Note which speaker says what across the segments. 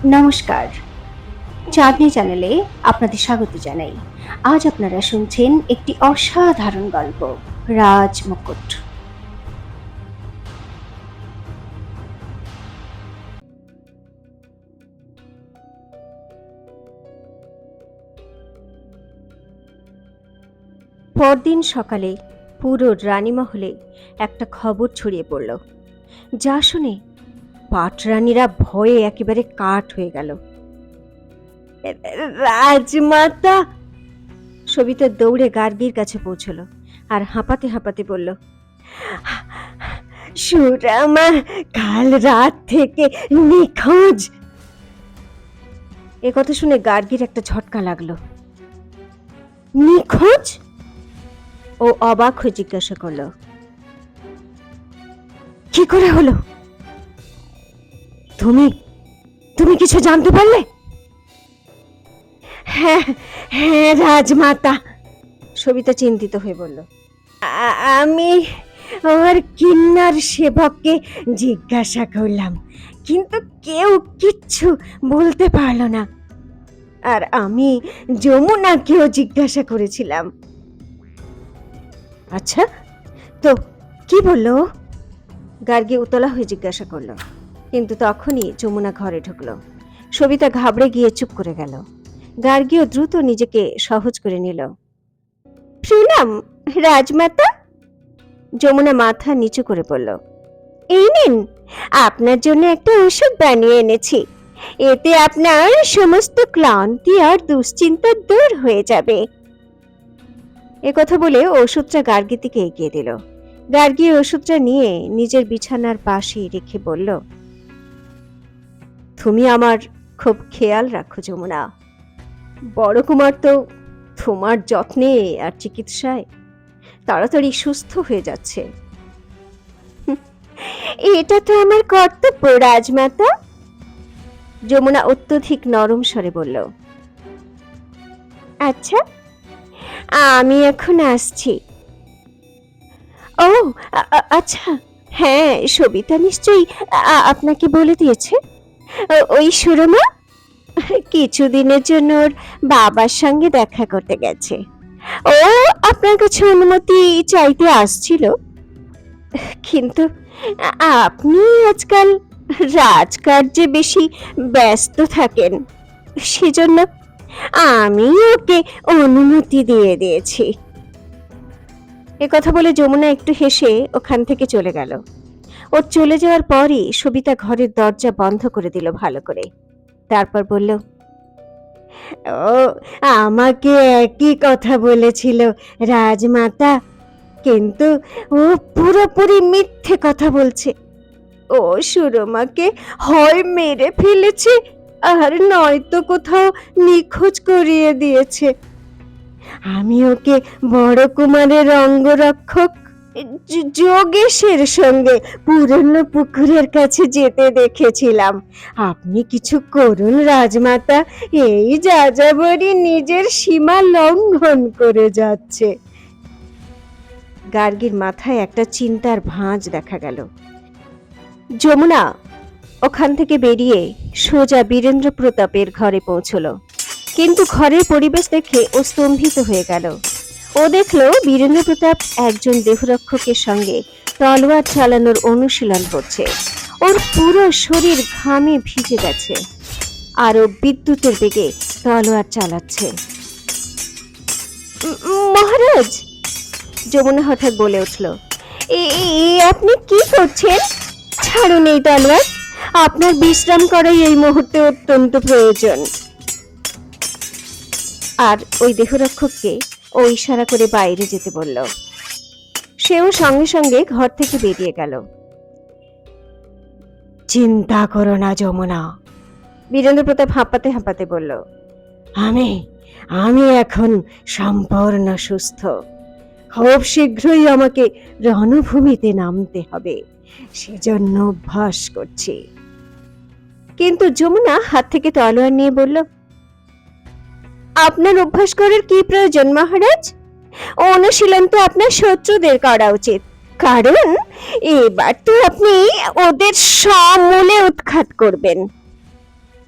Speaker 1: নমস্কার, চাঁদনি চ্যানেলে আপনাদের স্বাগত জানাই। আজ আপনারা শুনছেন একটি অসাধারণ গল্প, রাজ মুকুট। পরদিন সকালে পুরো রানীমহলে একটা খবর ছড়িয়ে পড়ল, যা শুনে পাটরানীরা ভয়ে একেবারে কাঠ হয়ে গেল। রাজমাতা! সবিতা দৌড়ে গার্গীর কাছে পৌঁছলো আর হাঁপাতে হাঁপাতে বলল, সুরামা কাল রাত থেকে নিখোঁজ। এ কথা শুনে গার্গীর একটা ঝটকা লাগলো। নিখোঁজ? ও অবাক হয়ে জিজ্ঞাসা করলো, কি করে হলো? তুমি তুমি কিছু জানতে পারলে? হ্যাঁ হ্যাঁ রাজমাতা, সবিতা চিন্তিত হয়ে বলল। আমি আমার কিন্নার সেবককে জিজ্ঞাসা করলাম, কিন্তু কেউ কিচ্ছু বলতে পারল না। আর আমি যমুনাকেও জিজ্ঞাসা করেছিলাম। আচ্ছা, তো কি বললো? গার্গী উতলা হয়ে জিজ্ঞাসা করলো। কিন্তু তখনই যমুনা ঘরে ঢুকলো। সবিতা ঘাবড়ে গিয়ে চুপ করে গেল। গার্গীও দ্রুত নিজেকে সহজ করে নিল। প্রণাম রাজমাতা। যমুনা মাথা নিচু করে বলল, এই নিন, আপনার জন্য একটা ওষুধ বানিয়ে এনেছি। এতে আপনার সমস্ত ক্লান্তি আর দুশ্চিন্তা দূর হয়ে যাবে। একথা বলে ওষুধটা গার্গীর দিকে এগিয়ে দিল। গার্গী ওষুধটা নিয়ে নিজের বিছানার পাশে রেখে বলল, তুমি আমার খুব খেয়াল রাখো যমুনা। বড় কুমার তো তোমার যত্নে আর চিকিৎসায় তাড়াতাড়ি সুস্থ হয়ে যাচ্ছে। এটা তো আমার কর্তব্য রাজমাতা, যমুনা অত্যধিক নরম স্বরে বলল। আচ্ছা, আমি এখন আসছি। ও আচ্ছা, হ্যাঁ, সবিতা নিশ্চয়ই আপনাকে বলে দিয়েছে। ওই সুরমা কিছুদিনের জন্য ওর বাবার সঙ্গে দেখা করতে গেছে। ও আপনার কাছে অনুমতি চাইতে আসছিল, কিন্তু আপনি আজকাল রাজকার্যে বেশি ব্যস্ত থাকেন, সেজন্য আমি ওকে অনুমতি দিয়ে দিয়েছি। কথা বলে যমুনা একটু হেসে ওখান থেকে চলে গেল। ওর চলে যাওয়ার পরই সবিতা ঘরের দরজা বন্ধ করে দিল ভালো করে। তারপর বলল, ও আমাকে একই কথা বলেছিল রাজমাতা, কিন্তু ও পুরোপুরি মিথ্যে কথা বলছে। ও সুরমাকে হয় মেরে ফেলেছে, আর নয়তো কোথাও নিখোঁজ করিয়ে দিয়েছে। আমি ওকে বড় কুমারের অঙ্গরক্ষক যোগেশের সঙ্গে পুরনো পুকুরের কাছে যেতে দেখেছিলাম। আপনি কিছু করুন রাজমাতা, এই যাযাবরী নিজের সীমা লঙ্ঘন করে যাচ্ছে। গার্গীর মাথায় একটা চিন্তার ভাঁজ দেখা গেল। যমুনা ওখান থেকে বেরিয়ে সোজা বীরেন্দ্র প্রতাপের ঘরে পৌঁছলো, কিন্তু ঘরের পরিবেশ দেখে ও স্তম্ভিত হয়ে গেল। ও দেখল বীরেন্দ্র প্রতাপ একজন দেহরক্ষকের সঙ্গে তলোয়ার চালানোর অনুশীলন করছে। ওর পুরো শরীর ঘামে ভিজে গেছে, আর ও বিদ্যুতের বেগে তলোয়ার চালাচ্ছে। মহারাজ, যমুনা হঠাৎ বলে উঠল, আপনি কি করছেন? ছাড়ুন এই তলোয়ার, আপনার বিশ্রাম করাই এই মুহূর্তে অত্যন্ত প্রয়োজন। আর ওই দেহরক্ষককে ও ইশারা করে বাইরে যেতে বলল। সেও সঙ্গে সঙ্গে ঘর থেকে বেরিয়ে গেল। চিন্তা করো না যমুনা, বীরেন্দ্র প্রতাপ হাঁপাতে হাঁপাতে বলল, আমি আমি এখন সম্পূর্ণ সুস্থ। খুব শীঘ্রই আমাকে রণভূমিতে নামতে হবে, সেজন্য অভ্যাস করছি। কিন্তু যমুনা হাত থেকে তলোয়ার নিয়ে বলল, আপনার অভ্যাস করার কি প্রয়োজন মহারাজ? অনুশীলন তো আপনার শত্রুদের করা উচিত, কারণ এবার তো আপনি ওদের সমূলে উৎখাত করবেন।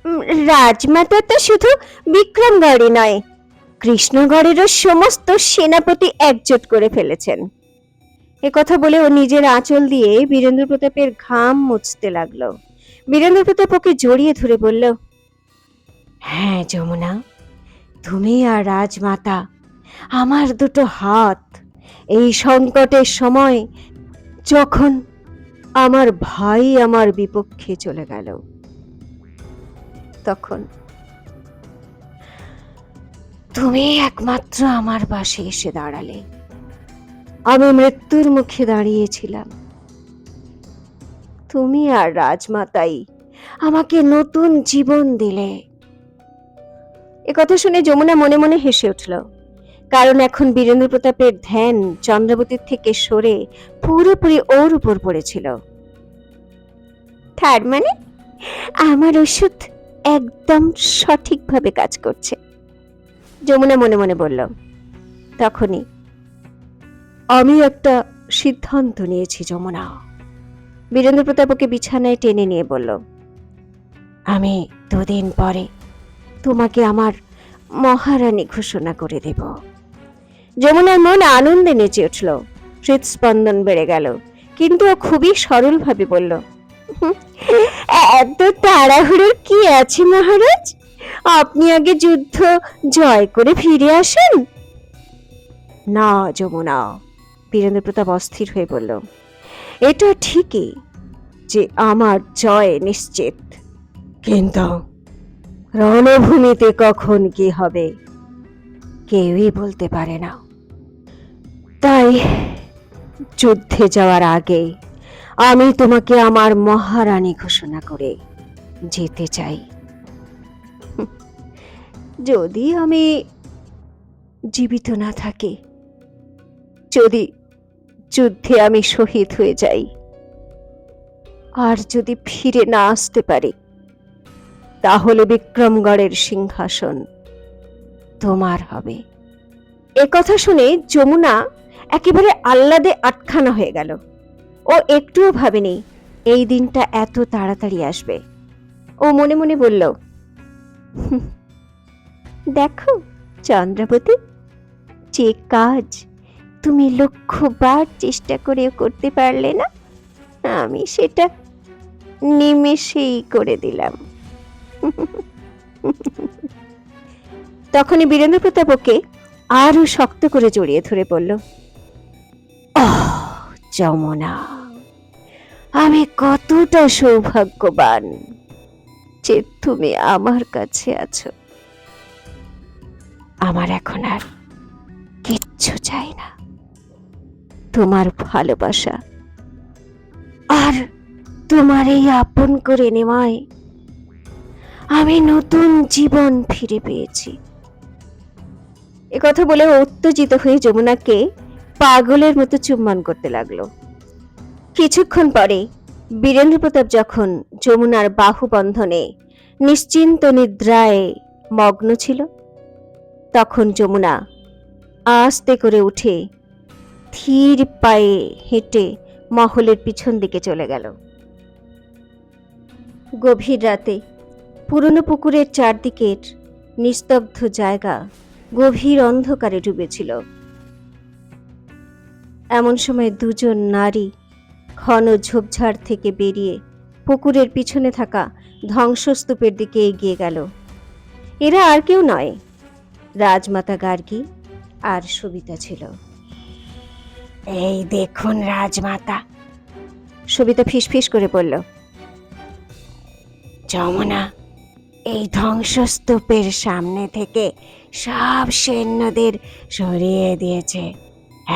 Speaker 1: উম, রাজমাতা তো শুধু বিক্রমগড়ই নয়, কৃষ্ণগড়েরও সমস্ত সেনাপতি একজোট করে ফেলেছেন। এ কথা বলে ও নিজের আঁচল দিয়ে বীরেন্দ্র প্রতাপের ঘাম মুছতে লাগলো। বীরেন্দ্র প্রতাপ ওকে জড়িয়ে ধরে বলল, হ্যাঁ যমুনা, তুমি আর রাজমাতা আমার দুটো হাত। এই সংকটের সময়, যখন আমার ভাই আমার বিপক্ষে চলে গেল, তখন তুমি একমাত্র আমার পাশে এসে দাঁড়ালে। আমি মৃত্যুর মুখে দাঁড়িয়েছিলাম, তুমি আর রাজমাতাই আমাকে নতুন জীবন দিলে। এ কথা শুনে যমুনা মনে মনে হেসে উঠল, কারণ এখন বীরেন্দ্র প্রতাপের ধ্যান চন্দ্রাবতীর থেকে সরে পুরোপুরি ওর উপর পড়েছিল। তার মানে আমার ওষুধ একদম সঠিকভাবে কাজ করছে, যমুনা মনে মনে বলল। তখনই, আমি একটা সিদ্ধান্ত নিয়েছি যমুনা, বীরেন্দ্র প্রতাপ ওকে বিছানায় টেনে নিয়ে বলল। আমি 2 দিন পরে তোমাকে আমার মহারানী ঘোষণা করে দেব। যমুনার মন আনন্দে নেচে উঠল, হৃদস্পন্দন বেড়ে গেল, কিন্তু ও খুবই সরলভাবে বলল, এত তাড়াহুড়োর কি আছে মহারাজ? আপনি আগে যুদ্ধ জয় করে ফিরে আসেন। না যমুনা, বীরেন্দ্র প্রতাপ অস্থির হয়ে বলল, এটা ঠিকই যে আমার জয় নিশ্চিত, কিন্তু রণভূমিতে কখন কি হবে কেউই বলতে পারে না। তাই যুদ্ধে যাওয়ার আগে আমি তোমাকে আমার মহারানী ঘোষণা করে যেতে চাই। যদি আমি জীবিত না থাকি, যদি যুদ্ধে আমি শহীদ হয়ে যাই, আর যদি ফিরে না আসতে পারি, তাহলে বিক্রমগড়ের সিংহাসন তোমার হবে। এ কথা শুনে যমুনা একেবারে আহ্লাদে আটখানা হয়ে গেল। ও একটুও ভাবেনি এই দিনটা এত তাড়াতাড়ি আসবে। ও মনে মনে বলল, দেখো চন্দ্রাবতী, যে কাজ তুমি লক্ষবার চেষ্টা করেও করতে পারলে না, আমি সেটা নিমেষেই করে দিলাম। তখনই বীরেন্দ্র প্রতাপ ওকে আরো শক্ত করে জড়িয়ে ধরে বলল, যমুনা, আমি কতটা সৌভাগ্যবান যে তুমি আমার কাছে আছো। আমার এখন আর কিচ্ছু চাই না, তোমার ভালোবাসা আর তোমার এই আপন করে নেওয়ায় আমি নতুন জীবন ফিরে পেয়েছি। একথা বলে উত্তেজিত হয়ে যমুনাকে পাগলের মতো চুম্বন করতে লাগলো। কিছুক্ষণ পরে বীরেন্দ্র প্রতাপ যখন যমুনার বাহু বন্ধনে নিশ্চিন্ত নিদ্রায় মগ্ন ছিল, তখন যমুনা আস্তে করে উঠে ধীর পায়ে হেঁটে মহলের পিছন দিকে চলে গেল। গভীর রাতে পুরনো পুকুরের চারদিকের নিস্তব্ধ জায়গা গভীর অন্ধকারে ডুবেছিল। এমন সময় 2 জন নারী ঘন ঝোপঝাড় থেকে বেরিয়ে পুকুরের পিছনে থাকা ধ্বংসস্তূপের দিকে এগিয়ে গেল। এরা আর কেউ নয়, রাজমাতা গার্গী আর সবিতা ছিল। এই দেখুন রাজমাতা, সবিতা ফিসফিস করে বলল। যমুনা এই ধ্বংসস্তূপের সামনে থেকে সব সৈন্যদের সরিয়ে দিয়েছে।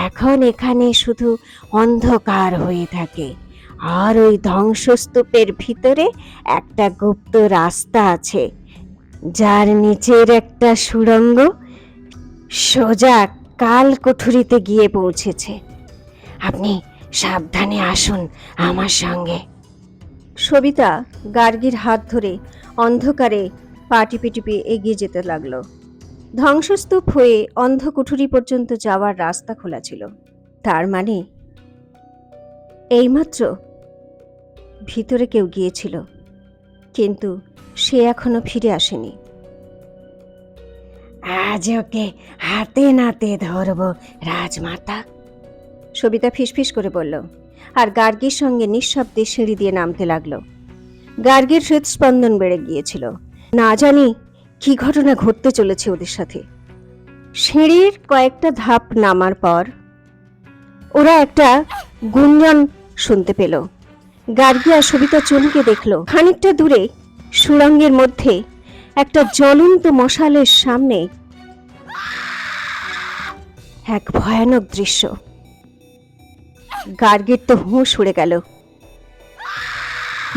Speaker 1: এখন এখানে শুধু অন্ধকার হয়ে থাকে, আর ওই ধ্বংসস্তূপের ভিতরে একটা গুপ্ত রাস্তা আছে, যার নিচের একটা সুড়ঙ্গ সোজা কাল কুঠুরিতে গিয়ে পৌঁছেছে। আপনি সাবধানে আসুন আমার সঙ্গে। সবিতা গার্গীর হাত ধরে অন্ধকারে পা টিপে টিপে এগিয়ে যেতে লাগলো। ধ্বংসস্তূপ হয়ে অন্ধকুঠুরি পর্যন্ত যাওয়ার রাস্তা খোলা ছিল। তার মানে এইমাত্র ভিতরে কেউ গিয়েছিল, কিন্তু সে এখনো ফিরে আসেনি। আজ ওকে হাতে নাতে ধরবো রাজমাতা, সবিতা ফিসফিস করে বলল, আর গার্গীর সঙ্গে নিঃশব্দে সিঁড়ি দিয়ে নামতে লাগলো। গার্গীর হৃদস্পন্দন বেড়ে গিয়েছিল। না জানি কি ঘটনা ঘটতে চলেছে ওদের সাথে। সিঁড়ির কয়েকটা ধাপ নামার পর ওরা একটা গুঞ্জন শুনতে পেল। গার্গী আর সবিতা চমকে দেখল, খানিকটা দূরে সুড়ঙ্গের মধ্যে একটা জ্বলন্ত মশালের সামনে এক ভয়ানক দৃশ্য। গার্গীর তো হুঁশ উড়ে গেল,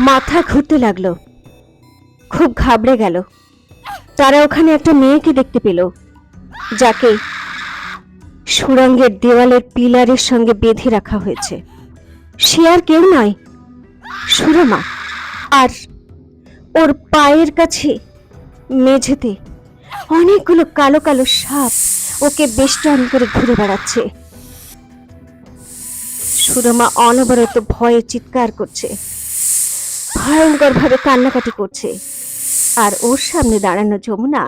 Speaker 1: মাথা ঘুরতে লাগলো, খুব ঘাবড়ে গেল। তারা ওখানে একটা মেয়েকে দেখতে পেল, যাকে সুড়ঙ্গের দেওয়ালের পিলারের সঙ্গে বেঁধে রাখা হয়েছে। সে আর কেউ নয়, সুরমা। আর ওর পায়ের কাছে মেঝেতে অনেকগুলো কালো কালো সাপ ওকে বেষ্টন করে ঘুরে বেড়াচ্ছে। সুরমা অনবরত ভয়ে চিৎকার করছে, ভয়ঙ্কর ভাবে কান্নাকাটি করছে। আর ওর সামনে দাঁড়ানো যমুনা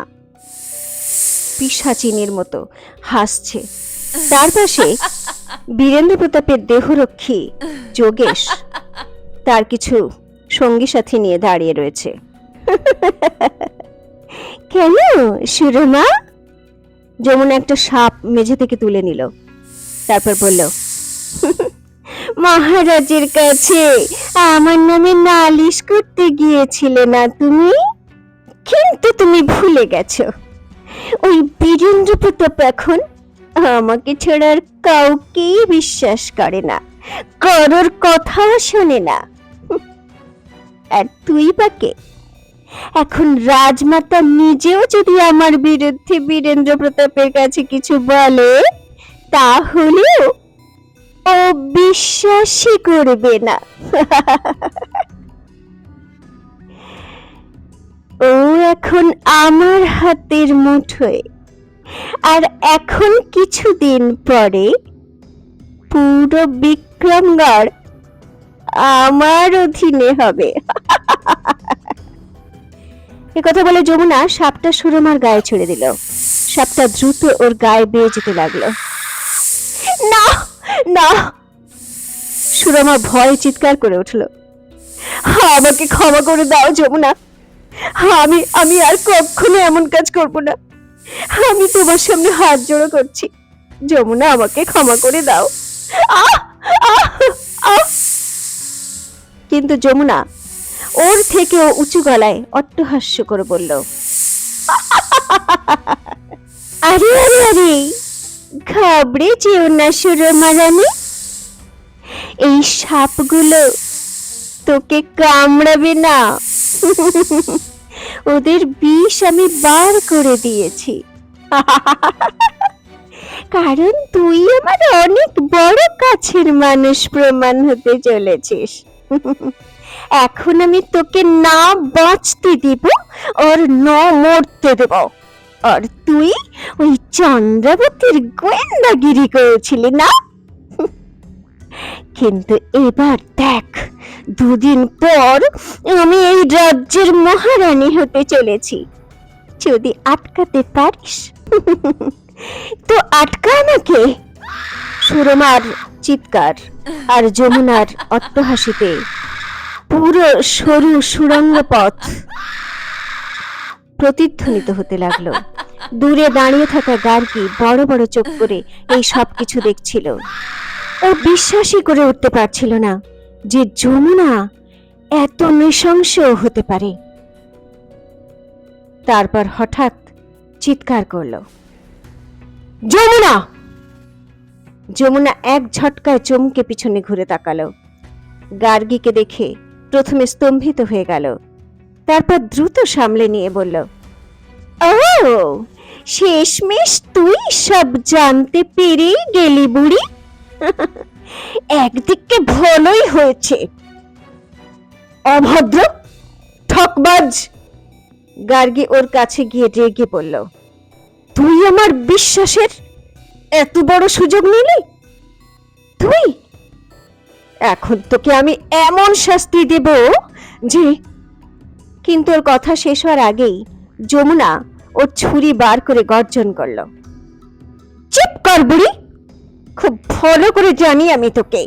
Speaker 1: পিশাচিনীর মতো হাসছে। তার পাশে বীরেন্দ্র প্রতাপের দেহরক্ষী যোগেশ তার কিছু সঙ্গী সাথী নিয়ে দাঁড়িয়ে রয়েছে। কেন সুরমা? যমুনা একটা সাপ মেঝে থেকে তুলে নিল, তারপর বলল, মহারাজের কাছে আমার নামে নালিশ করতে গিয়েছিলে না তুমি? কিন্তু তুমি ভুলে গেছো, ওই বীরেন্দ্র প্রতাপ এখন আমাকে ছাড়া আর কাউকেই বিশ্বাস করে না, কারোর কথা শোনে না। আর তুই বাকে এখন রাজমাতা নিজেও যদি আমার বিরুদ্ধে বীরেন্দ্র প্রতাপের কাছে কিছু বলে, তাহলেও ও বিশ্বাসই করবে না। ও এখন আমার হাতের মুঠোয়, আর এখন কিছুদিন পরে পুরো বিক্রমগড় আমার অধীনে হবে। কথা বলে যমুনা সাপটা সুরমার গায়ে ছেড়ে দিল। সাপটা দ্রুত ওর গায়ে বেয়ে যেতে লাগলো। না না, সুরমা ভয়ে চিৎকার করে উঠল, আমাকে ক্ষমা করে দাও যমুনা, আমি আর কখনো এমন কাজ করব না। আমি তোমার সামনে হাত জোড়ো করছি, যমুনা আমাকে ক্ষমা করে দাও। কিন্তু যমুনা ওর থেকেও উঁচু গলায় অট্টহাস্য করে বলল, আরে আরে আরে, ঘাবড়ে যেও না সুরমা রানী, এই সাপগুলো তোকে কামড়াবে না। ওদের বিষ আমি বার করে দিয়েছি, কারণ তুই আমার অনেক বড় কাছের মানুষ প্রমাণ হতে চলেছিস। এখন আমি তোকে না বাঁচতে দিব আর না মরতে দেব। আর তুই ওই চন্দ্রাবতীর গোয়েন্দাগিরি করেছিলি না? কিন্তু এবার দেখ, দুদিন পর আমি এই রাজ্যের মহারানী হতে চলেছি। যদি আটকাতে পারিস তো আটকা আমাকে। সুরমার চিৎকার আর যমুনার অট্টহাসিতে পুরো সরু সুড়ঙ্গ পথ প্রতিধ্বনিত হতে লাগলো। দূরে দাঁড়িয়ে থাকা গার্গী বড় বড় চোখ করে এই সব কিছু দেখছিল। ও বিশ্বাসই করে উঠতে পারছিল না যে যমুনা এত নৃশংস হতে পারে। তারপর হঠাৎ চিৎকার করল, যমুনা! যমুনা এক ঝটকায় চমকে পিছনে ঘুরে তাকালো। গার্গীকে দেখে প্রথমে স্তম্ভিত হয়ে গেল, তারপর দ্রুত সামলে নিয়ে বলল, ও শেষমেশ তুই সব জানতে পেরেই গেলি বুড়ি। একদিকে ভালোই হয়েছে। অভদ্র, ঠকবাজ! গার্গী ওর কাছে গিয়ে রেগে বলল, তুই আমার বিশ্বাসের এত বড় সুযোগ নিলি? তুই এখন তোকে আমি এমন শাস্তি দেব যে কিন্তু ওর কথা শেষ হওয়ার আগেই যমুনা ওর ছুরি বার করে গর্জন করল, চুপ কর বুড়ি, খুব ভালো করে জানি আমি তোকে।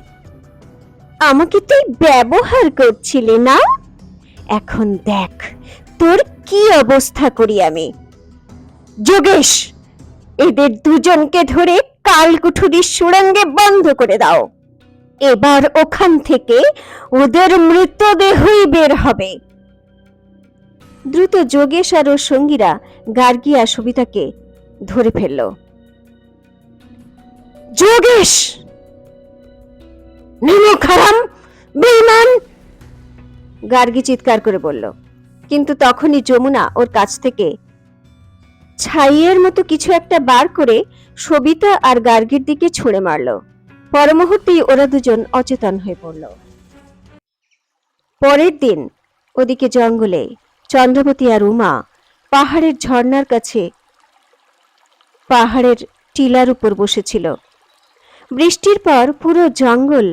Speaker 1: আমাকে তুই ব্যবহার করছিলি না, এখন দেখ তোর কি অবস্থা করি আমি। যোগেশ, এদের দুজনকে ধরে কালকুঠুরির সুড়ঙ্গে বন্ধ করে দাও। এবার ওখান থেকে ওদের মৃতদেহই বের হবে। দ্রুত যোগেশ আর ওর সঙ্গীরা গার্গী আর সবিতাকে ধরে ফেলল। যোগেশ, নিমক হারাম, বেঈমান, গার্গী চিৎকার করে বলল। কিন্তু তখনই যমুনা ওর কাছ থেকে ছাইয়ের মতো কিছু একটা বার করে সবিতা আর গার্গীর দিকে ছুঁড়ে মারল। পরমুহূর্তেই ওরা দুজন অচেতন হয়ে পড়ল। পরের দিন ওদিকে জঙ্গলে চন্দ্রবতী আর উমা পাহাড়ের ঝর্ণার কাছে পাহাড়ের টিলার উপর বসেছিল। বৃষ্টির পর পুরো জঙ্গল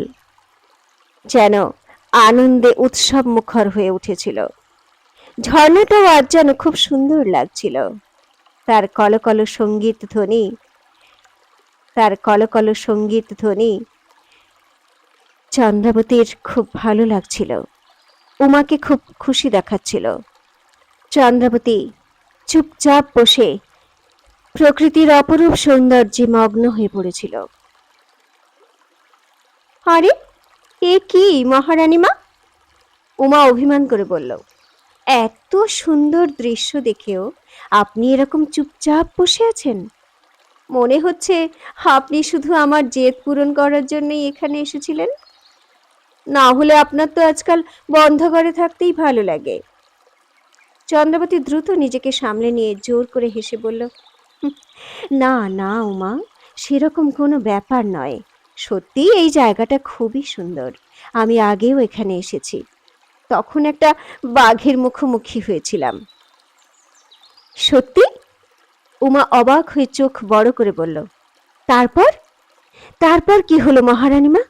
Speaker 1: যেন আনন্দে উৎসব মুখর হয়ে উঠেছিল। ঝর্ণাটাও আজ যেন খুব সুন্দর লাগছিল। তার কলকল সঙ্গীত ধ্বনি চন্দ্রাবতীর খুব ভালো লাগছিল। উমাকে খুব খুশি দেখাচ্ছিল। চন্দ্রাবতী চুপচাপ বসে প্রকৃতির অপরূপ সৌন্দর্যে মগ্ন হয়ে পড়েছিল। আরে, এ কি মহারানী মা? উমা অভিমান করে বলল, এত সুন্দর দৃশ্য দেখেও আপনি এরকম চুপচাপ বসে আছেন? মনে হচ্ছে আপনি শুধু আমার জেদ পূরণ করার জন্যই এখানে এসেছিলেন। না হলে আপনার তো আজকাল বন্ধ ঘরে থাকতেই ভালো লাগে। চন্দ্রাবতী দ্রুত নিজেকে সামলে নিয়ে জোর করে হেসে বলল, না না উমা, সেরকম কোনো ব্যাপার নয়। সত্যি এই জায়গাটা খুবই সুন্দর। আমি আগেও এখানে এসেছি, তখন একটা বাঘের মুখোমুখি হয়েছিলাম। সত্যি? উমা অবাক হয়ে চোখ বড় করে বলল, তারপর তারপর কি হলো মহারানীমা?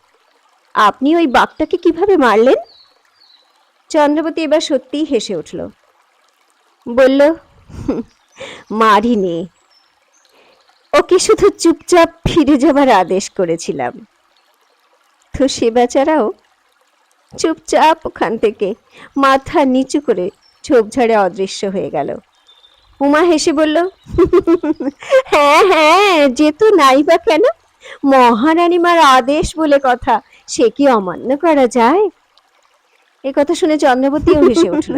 Speaker 1: আপনি ওই বাঘটাকে কিভাবে মারলেন? চন্দ্রবতী এবার সত্যিই হেসে উঠল, বলল, মারিনি, ওকে শুধু চুপচাপ ফিরে যাবার আদেশ করেছিলাম। তো সে বেচারাও চুপচাপ ওখান থেকে মাথা নিচু করে ঝোপঝাড়ে অদৃশ্য হয়ে গেল। উমা হেসে বলল, হ্যাঁ হ্যাঁ, যেত নাই বা কেন? মহারানীমার আদেশ বলে কথা, সে কি অমান্য করা যায়? এ কথা শুনে চন্দ্রবতীও হেসে উঠল।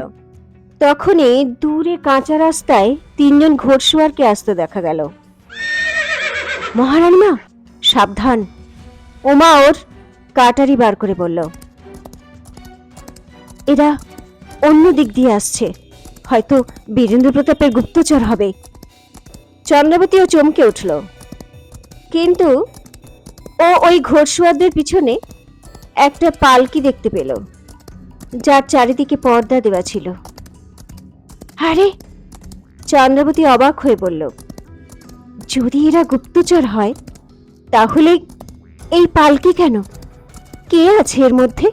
Speaker 1: তখনই দূরে কাঁচা রাস্তায় তিনজন ঘোড়সওয়ারকে আসতে দেখা গেল। মহারানীমা, সাবধান, উমা ওর কাটারি বার করে বলল। এরা অন্য দিক দিয়ে আসছে, হয়তো বীরেন্দ্র প্রতাপের গুপ্তচর হবে। চন্দ্রবতীও চমকে উঠল, কিন্তু ও ওই ঘোড়সওয়ারদের পিছনে একটা পালকি দেখতে পেল, যার চারিদিকে পর্দা দেওয়া ছিল। আরে, চন্দ্রবতী অবাক হয়ে বলল, যদি এরা গুপ্তচর হয় তাহলে এই পালকি কেন? কে আছে এর মধ্যে?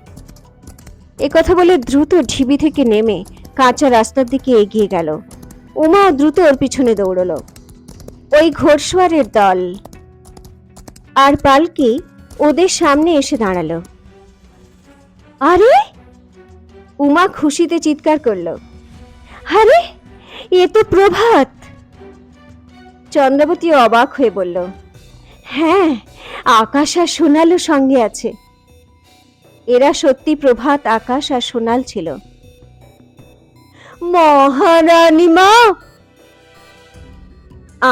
Speaker 1: একথা বলে দ্রুত ঢিবি থেকে নেমে কাঁচা রাস্তার দিকে এগিয়ে গেল। উমা দ্রুত ওর পিছনে দৌড়ল। ওই ঘোড়সওয়ারের দল আর পালকি ওদের সামনে এসে দাঁড়ালো। আরে, উমা খুশিতে চিৎকার করল, আরে এ তো প্রভাত। চন্দ্রবতী অবাক হয়ে বলল, হ্যাঁ, আকাশ আর সোনালও সঙ্গে আছে। এরা সত্যি প্রভাত, আকাশ আর সোনাল ছিল। মহারানীমা!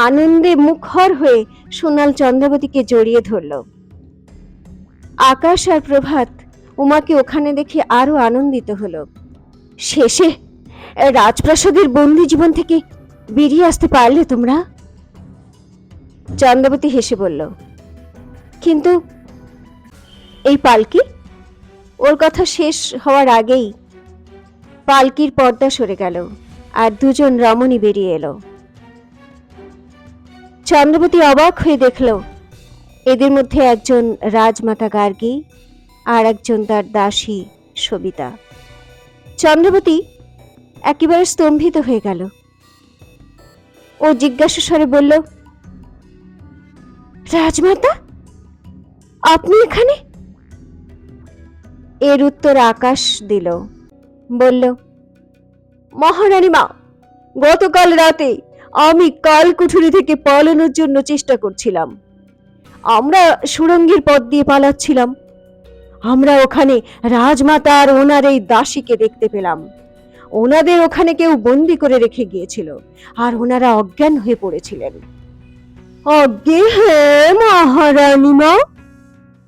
Speaker 1: আনন্দে মুখর হয়ে সোনাল চন্দ্রবতীকে জড়িয়ে ধরল। আকাশ আর প্রভাত উমাকে ওখানে দেখে আরো আনন্দিত হলো। শেষে রাজপ্রাসাদের বন্দি জীবন থেকে বেরিয়ে আসতে পারলে তোমরা? চন্দ্রবতী হেসে বলল, কিন্তু এই পালকি? ওর কথা শেষ হওয়ার আগেই পালকির পর্দা সরে গেল আর দুজন রমণী বেরিয়ে এলো। চন্দ্রবতী অবাক হয়ে দেখল, এদের মধ্যে একজন রাজমাতা গার্গী আর একজন তার দাসী সবিতা। চন্দ্রবতী একেবারে স্তম্ভিত হয়ে গেল। ও জিজ্ঞাসা স্বরে বলল, রাজমাতা, আপনি এখানে? এর উত্তর আকাশ দিল, বলল, মহারানী মা, গতকাল রাতে আমি কালকুঠুরি থেকে পালানোর জন্য চেষ্টা করছিলাম। আমরা সুড়ঙ্গের পথ দিয়ে পালাচ্ছিলাম। আমরা ওখানে রাজমাতা আর ওনার এই দাসীকে দেখতে পেলাম। ওনাদের ওখানে কেউ বন্দি করে রেখে গিয়েছিল আর ওনারা অজ্ঞান হয়ে পড়েছিলেন। অজ্ঞে হ্যাঁ মহারানী মা,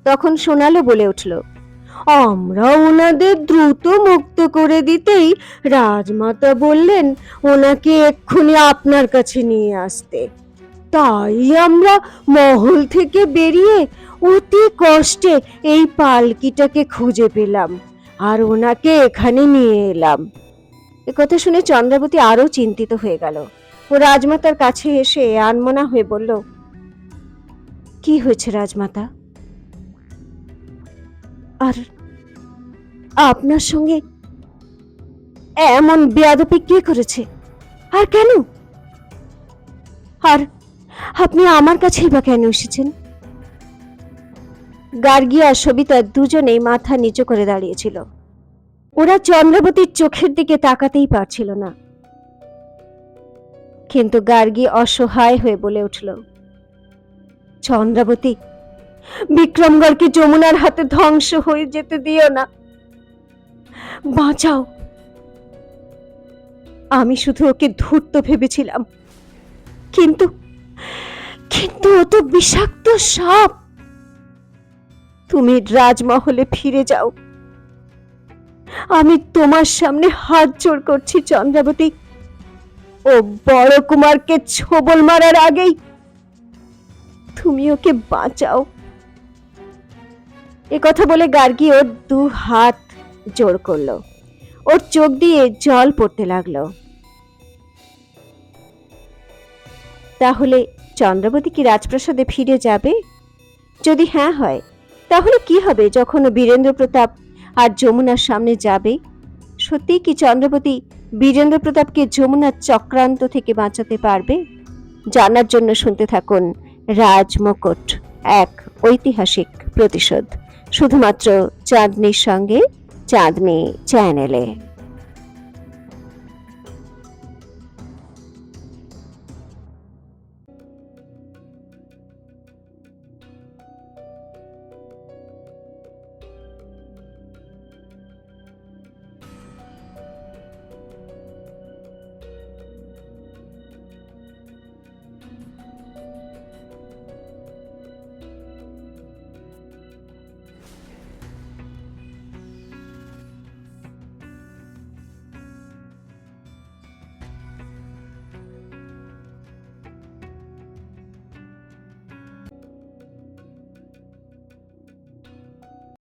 Speaker 1: তখন সোনালো বলে উঠল, আমরা ওনাদের দ্রুত মুক্ত করে দিতেই রাজমাতা বললেন ওনাকে এক্ষুনি আপনার কাছে নিয়ে আসতে। তাই আমরা মহল থেকে বেরিয়ে অতি কষ্টে এই পালকিটাকে খুঁজে পেলাম আর ওনাকে এখানে নিয়ে এলাম। একথা শুনে চন্দ্রাবতী আরো চিন্তিত হয়ে গেল। ও রাজমাতার কাছে এসে আনমনা হয়ে বলল, কি হয়েছে রাজমাতা? আর আপনার সঙ্গে এমন বেয়াদবি কে করেছে, আর কেন? আর আপনি আমার কাছেই বা কেন এসেছেন? গার্গী আর সবিতা দুজনেই মাথা নিচু করে দাঁড়িয়েছিল। ওরা চন্দ্রাবতীর চোখের দিকে তাকাতেই পারছিল না। কিন্তু গার্গী অসহায় হয়ে বলে উঠল, চন্দ্রাবতী, বিক্রমগড়কে যমুনার হাতে ধ্বংস হয়ে যেতে দিও না, বাঁচাও। আমি শুধু ওকে ধূর্ত ভেবেছিলাম, কিন্তু কিন্তু ও তো বিষাক্ত সাপ। তুমি রাজমহলে ফিরে যাও। আমি তোমার সামনে হাত জোড় করছি চন্দ্রাবতী, ও বড় কুমারকে ছোবল মারার আগেই তুমি ওকে বাঁচাও। এ কথা বলে গার্গী ওর দু হাত জোড় করলো। ওর চোখ দিয়ে জল পড়তে লাগলো। তাহলে চন্দ্রাবতী কি রাজপ্রাসাদে ফিরে যাবে? যদি হ্যাঁ হয়, তাহলে কি হবে যখন বীরেন্দ্র প্রতাপ আর যমুনার সামনে যাবে? সত্যি কি চন্দ্রাবতী বীরেন্দ্র প্রতাপকে যমুনার চক্রান্ত থেকে বাঁচাতে পারবে? জানার জন্য শুনতে থাকুন রাজমুকুট, এক ঐতিহাসিক প্রতিশোধ, শুধুমাত্র চাঁদনির সঙ্গে চাঁদনি চ্যানেলে।